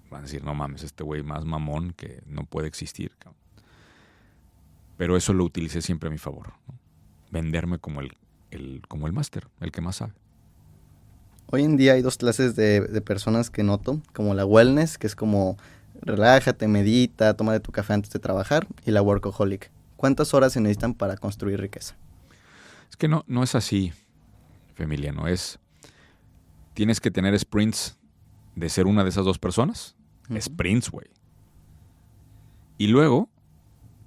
S2: van a decir, no mames, este güey más mamón que no puede existir, cabrón. Pero eso lo utilicé siempre a mi favor, ¿no? Venderme como el máster, el que más sabe.
S1: Hoy en día hay 2 clases de personas que noto, como la wellness, que es como relájate, medita, toma de tu café antes de trabajar, y la workaholic. ¿Cuántas horas se necesitan para construir riqueza?
S2: Es que no es así, Emiliano. Tienes que tener sprints de ser una de esas 2 personas. Uh-huh. Sprints, güey. Y luego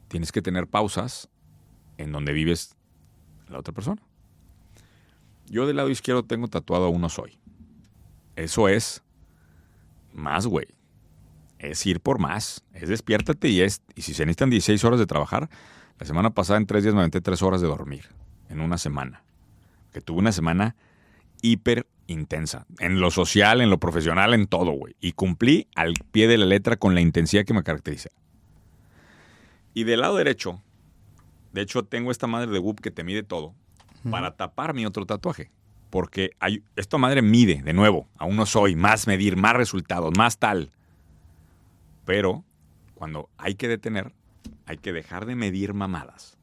S2: tienes que tener pausas en donde vives la otra persona. Yo del lado izquierdo tengo tatuado a uno soy. Eso es más, güey. Es ir por más. Es despiértate y si se necesitan 16 horas de trabajar, la semana pasada en 3 días me aventé 3 horas de dormir. En una semana. Que tuve una semana hiper intensa. En lo social, en lo profesional, en todo, güey. Y cumplí al pie de la letra con la intensidad que me caracteriza. Y del lado derecho, de hecho tengo esta madre de Whoop que te mide todo, para tapar mi otro tatuaje. Porque esta madre mide, de nuevo, aún no soy, más medir, más resultados, más tal. Pero cuando hay que detener, hay que dejar de medir mamadas.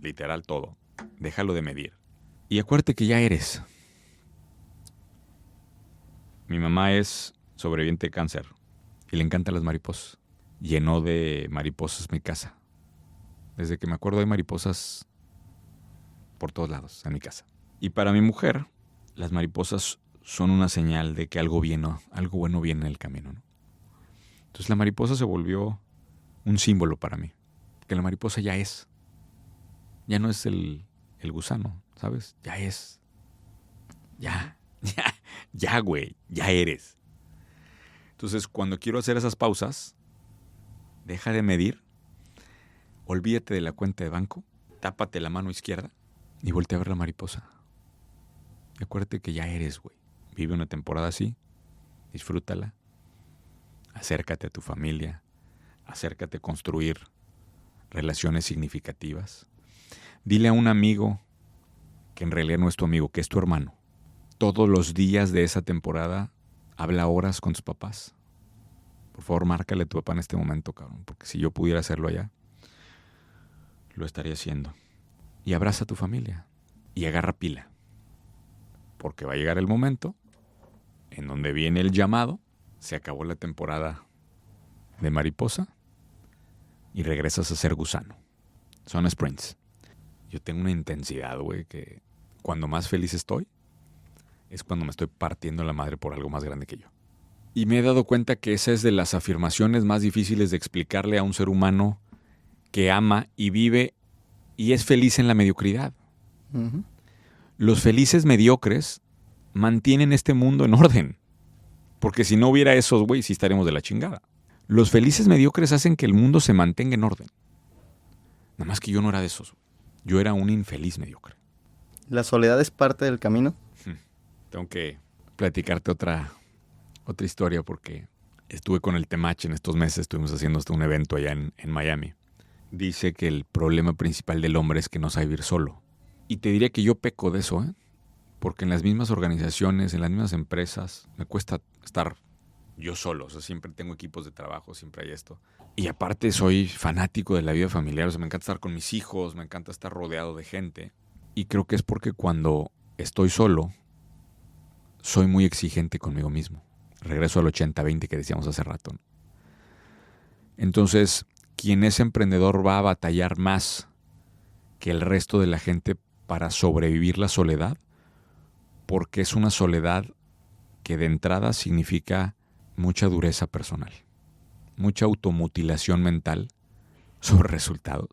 S2: Literal todo. Déjalo de medir. Y acuérdate que ya eres. Mi mamá es sobreviviente de cáncer y le encantan las mariposas. Llenó de mariposas mi casa. Desde que me acuerdo hay mariposas por todos lados en mi casa. Y para mi mujer, las mariposas son una señal de que algo bueno viene en el camino, ¿no? Entonces la mariposa se volvió un símbolo para mí. Que la mariposa ya es. Ya no es el gusano, ¿sabes? Ya es. Ya, güey. Ya eres. Entonces, cuando quiero hacer esas pausas, Deja de medir, olvídate de la cuenta de banco, tápate la mano izquierda y voltea a ver la mariposa. Y acuérdate que ya eres, güey. Vive una temporada así, disfrútala, acércate a tu familia, acércate a construir relaciones significativas. Dile a un amigo que en realidad no es tu amigo, que es tu hermano. Todos los días de esa temporada habla horas con tus papás. Por favor, márcale a tu papá en este momento, cabrón, porque si yo pudiera hacerlo allá, lo estaría haciendo. Y abraza a tu familia y agarra pila, porque va a llegar el momento en donde viene el llamado, se acabó la temporada de mariposa y regresas a ser gusano. Son sprints. Yo tengo una intensidad, güey, que cuando más feliz estoy es cuando me estoy partiendo la madre por algo más grande que yo. Y me he dado cuenta que esa es de las afirmaciones más difíciles de explicarle a un ser humano que ama y vive y es feliz en la mediocridad.
S1: Uh-huh.
S2: Los felices mediocres mantienen este mundo en orden. Porque si no hubiera esos, güey, sí estaríamos de la chingada. Los felices mediocres hacen que el mundo se mantenga en orden. Nada más que yo no era de esos. Yo era un infeliz mediocre.
S1: ¿La soledad es parte del camino?
S2: Tengo que platicarte otra historia porque estuve con el Temach en estos meses. Estuvimos haciendo hasta un evento allá en Miami. Dice que el problema principal del hombre es que no sabe vivir solo. Y te diría que yo peco de eso, ¿eh? Porque en las mismas organizaciones, en las mismas empresas, me cuesta estar yo solo. O sea, siempre tengo equipos de trabajo, siempre hay esto. Y aparte soy fanático de la vida familiar. O sea, me encanta estar con mis hijos, me encanta estar rodeado de gente. Y creo que es porque cuando estoy solo, soy muy exigente conmigo mismo. Regreso al 80-20 que decíamos hace rato, ¿no? Entonces, quien es emprendedor va a batallar más que el resto de la gente para sobrevivir la soledad, porque es una soledad que de entrada significa mucha dureza personal, mucha automutilación mental sobre resultados.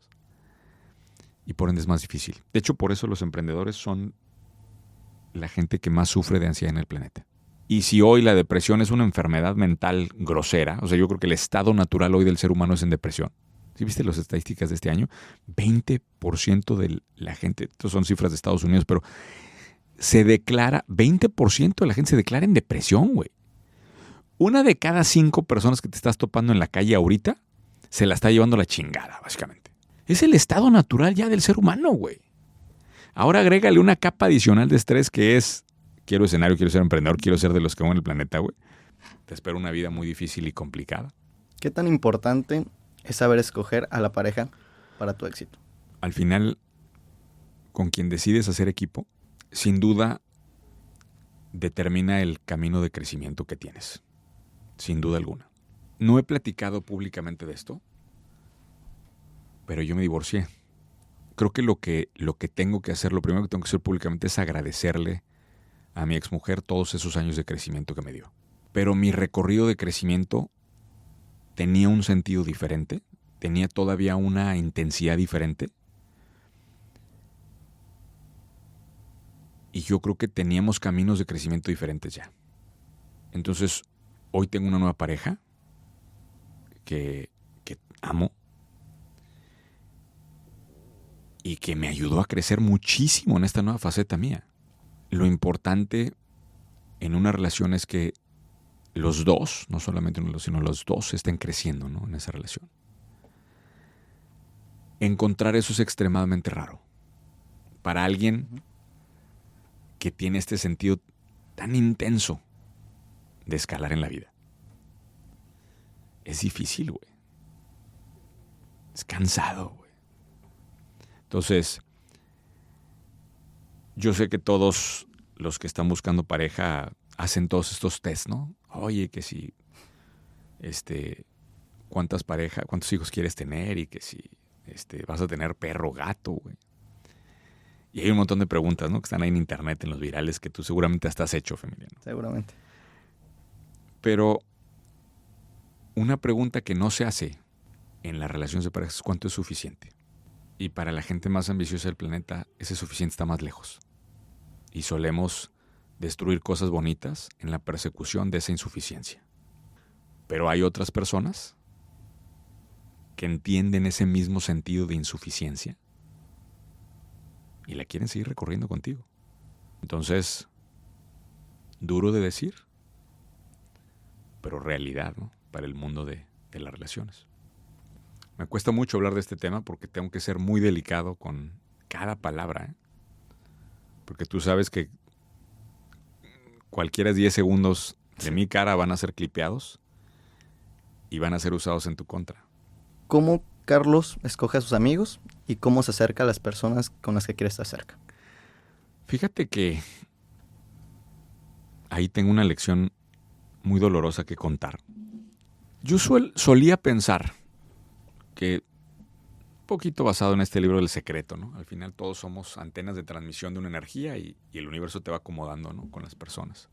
S2: Y por ende es más difícil. De hecho, por eso los emprendedores son la gente que más sufre de ansiedad en el planeta. Y si hoy la depresión es una enfermedad mental grosera, o sea, yo creo que el estado natural hoy del ser humano es en depresión. ¿Sí viste las estadísticas de este año? 20% de la gente, estas son cifras de Estados Unidos, pero se declara, 20% de la gente se declara en depresión, güey. 1 de cada 5 personas que te estás topando en la calle ahorita se la está llevando la chingada, básicamente. Es el estado natural ya del ser humano, güey. Ahora agrégale una capa adicional de estrés que es, quiero escenario, quiero ser emprendedor, quiero ser de los que van en el planeta, güey. Te espera una vida muy difícil y complicada.
S1: ¿Qué tan importante es saber escoger a la pareja para tu éxito?
S2: Al final, con quien decides hacer equipo, sin duda determina el camino de crecimiento que tienes. Sin duda alguna. No he platicado públicamente de esto, pero yo me divorcié. Creo que lo que tengo que hacer, lo primero que tengo que hacer públicamente es agradecerle a mi exmujer todos esos años de crecimiento que me dio. Pero mi recorrido de crecimiento tenía un sentido diferente, tenía todavía una intensidad diferente. Y yo creo que teníamos caminos de crecimiento diferentes ya. Entonces, hoy tengo una nueva pareja que amo y que me ayudó a crecer muchísimo en esta nueva faceta mía. Lo importante en una relación es que los dos, no solamente uno, sino los dos estén creciendo, ¿no? En esa relación. Encontrar eso es extremadamente raro. Para alguien que tiene este sentido tan intenso de escalar en la vida. Es difícil, güey. Es cansado, güey. Entonces, yo sé que todos los que están buscando pareja hacen todos estos tests, ¿no? Oye, que si, cuántos hijos quieres tener y que si, vas a tener perro o gato, güey. Y hay un montón de preguntas, ¿no? Que están ahí en internet, en los virales, que tú seguramente hasta has hecho, Emiliano.
S1: Seguramente.
S2: Pero una pregunta que no se hace en las relaciones de pareja es ¿cuánto es suficiente? Y para la gente más ambiciosa del planeta, ese suficiente está más lejos. Y solemos destruir cosas bonitas en la persecución de esa insuficiencia. Pero hay otras personas que entienden ese mismo sentido de insuficiencia y la quieren seguir recorriendo contigo. Entonces, duro de decir, pero realidad, ¿no? Para el mundo de las relaciones. Me cuesta mucho hablar de este tema porque tengo que ser muy delicado con cada palabra, ¿eh? Porque tú sabes que cualquiera 10 segundos de mi cara van a ser clipeados y van a ser usados en tu contra.
S1: ¿Cómo Carlos escoge a sus amigos y cómo se acerca a las personas con las que quiere estar cerca?
S2: Fíjate que ahí tengo una lección muy dolorosa que contar. Yo solía pensar que, un poquito basado en este libro del secreto, ¿no? Al final todos somos antenas de transmisión de una energía y el universo te va acomodando, ¿no? Con las personas.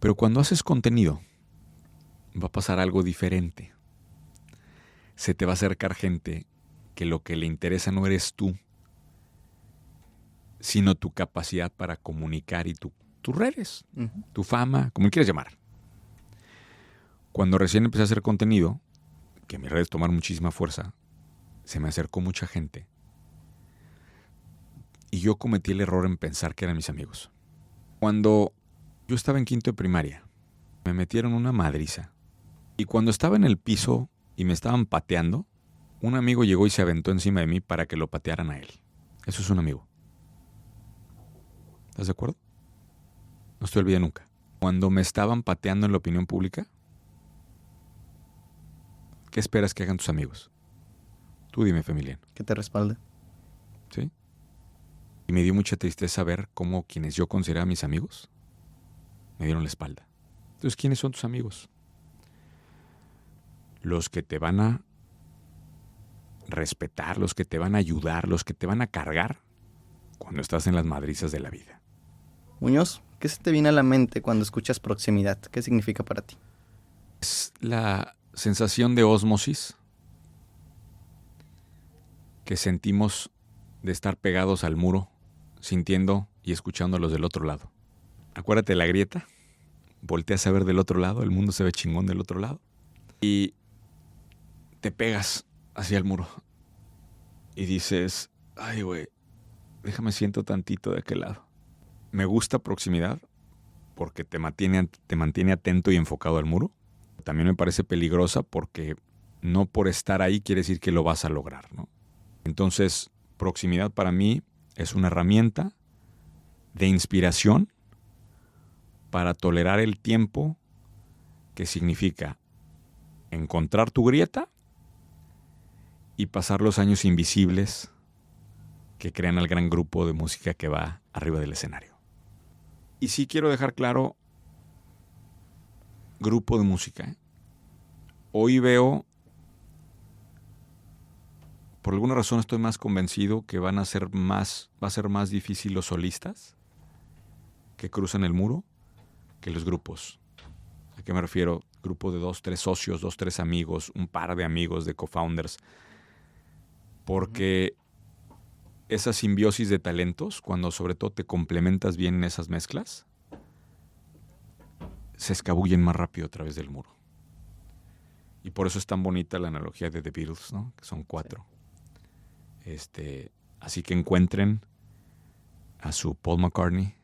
S2: Pero cuando haces contenido, va a pasar algo diferente. Se te va a acercar gente que lo que le interesa no eres tú, sino tu capacidad para comunicar y tus redes, tu fama, como le quieras llamar. Cuando recién empecé a hacer contenido, que mis redes tomaron muchísima fuerza, se me acercó mucha gente. Y yo cometí el error en pensar que eran mis amigos. Cuando yo estaba en quinto de primaria, me metieron una madriza. Y cuando estaba en el piso y me estaban pateando, un amigo llegó y se aventó encima de mí para que lo patearan a él. Eso es un amigo. ¿Estás de acuerdo? No te olvides nunca. Cuando me estaban pateando en la opinión pública, ¿qué esperas que hagan tus amigos? Tú dime, Femiliano.
S1: Que te respalde.
S2: ¿Sí? Y me dio mucha tristeza ver cómo quienes yo consideraba mis amigos me dieron la espalda. Entonces, ¿quiénes son tus amigos? Los que te van a respetar, los que te van a ayudar, los que te van a cargar cuando estás en las madrizas de la vida.
S1: Muñoz, ¿qué se te viene a la mente cuando escuchas proximidad? ¿Qué significa para ti?
S2: Es la sensación de ósmosis que sentimos de estar pegados al muro, sintiendo y escuchando a los del otro lado. Acuérdate de la grieta, volteas a ver del otro lado, el mundo se ve chingón del otro lado, y te pegas hacia el muro y dices, ay güey, déjame siento tantito de aquel lado. Me gusta proximidad porque te mantiene atento y enfocado al muro. También me parece peligrosa porque no por estar ahí quiere decir que lo vas a lograr, ¿no? Entonces, proximidad para mí es una herramienta de inspiración para tolerar el tiempo que significa encontrar tu grieta y pasar los años invisibles que crean al gran grupo de música que va arriba del escenario. Y sí quiero dejar claro, grupo de música. Hoy veo, por alguna razón estoy más convencido que va a ser más difícil los solistas que cruzan el muro que los grupos. ¿A qué me refiero? Grupo de 2, 3 socios, 2, 3 amigos, un par de amigos, de co-founders. Porque esa simbiosis de talentos, cuando sobre todo te complementas bien en esas mezclas, se escabullen más rápido a través del muro. Y por eso es tan bonita la analogía de The Beatles, ¿no? Que son 4. Sí. Así que encuentren a su Paul McCartney,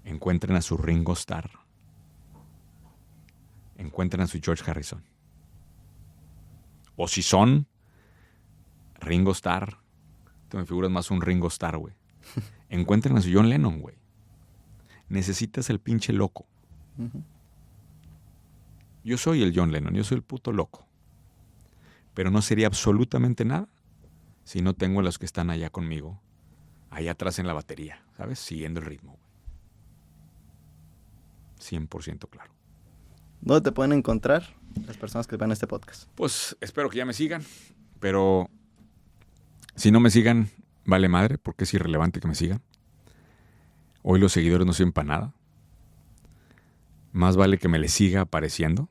S2: encuentren a su Ringo Starr, encuentren a su George Harrison. O si son Ringo Starr, te me figuras más un Ringo Starr, güey. Encuentren a su John Lennon, güey. Necesitas el pinche loco. Uh-huh. Yo soy el John Lennon, yo soy el puto loco. Pero no sería absolutamente nada si no tengo a los que están allá conmigo, allá atrás en la batería, ¿sabes? Siguiendo el ritmo, güey. 100% claro.
S1: ¿Dónde te pueden encontrar las personas que vean este podcast?
S2: Pues espero que ya me sigan, pero si no me sigan, vale madre, porque es irrelevante que me sigan. Hoy los seguidores no sirven para nada. Más vale que me les siga apareciendo.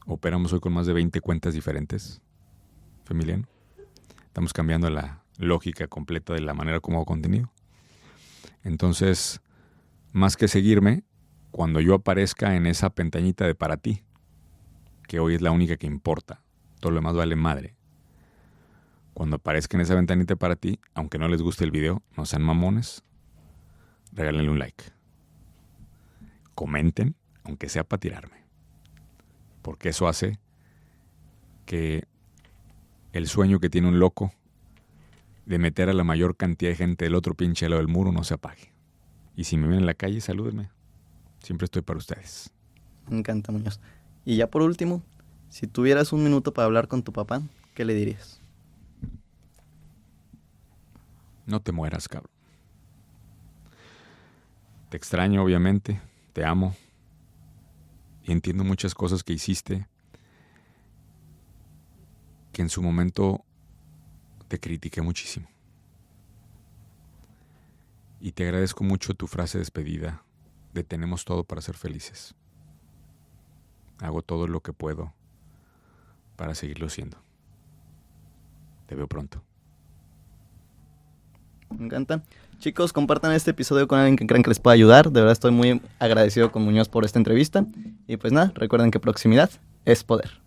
S2: Operamos hoy con más de 20 cuentas diferentes, Femiliano. Estamos cambiando la lógica completa de la manera como hago contenido. Entonces, más que seguirme, cuando yo aparezca en esa pestañita de para ti, que hoy es la única que importa, todo lo demás vale madre. Cuando aparezca en esa ventanita para ti, aunque no les guste el video, no sean mamones, regálenle un like. Comenten, aunque sea para tirarme. Porque eso hace que el sueño que tiene un loco de meter a la mayor cantidad de gente del otro pinche lado del muro no se apague. Y si me ven en la calle, salúdenme. Siempre estoy para ustedes.
S1: Me encanta, Muñoz. Y ya por último, si tuvieras un minuto para hablar con tu papá, ¿qué le dirías?
S2: No te mueras, cabrón. Te extraño, obviamente. Te amo. Y entiendo muchas cosas que hiciste que en su momento te critiqué muchísimo. Y te agradezco mucho tu frase de despedida de tenemos todo para ser felices. Hago todo lo que puedo para seguirlo siendo. Te veo pronto.
S1: Me encanta. Chicos, compartan este episodio con alguien que crean que les pueda ayudar. De verdad estoy muy agradecido con Muñoz por esta entrevista. Y pues nada, recuerden que proximidad es poder.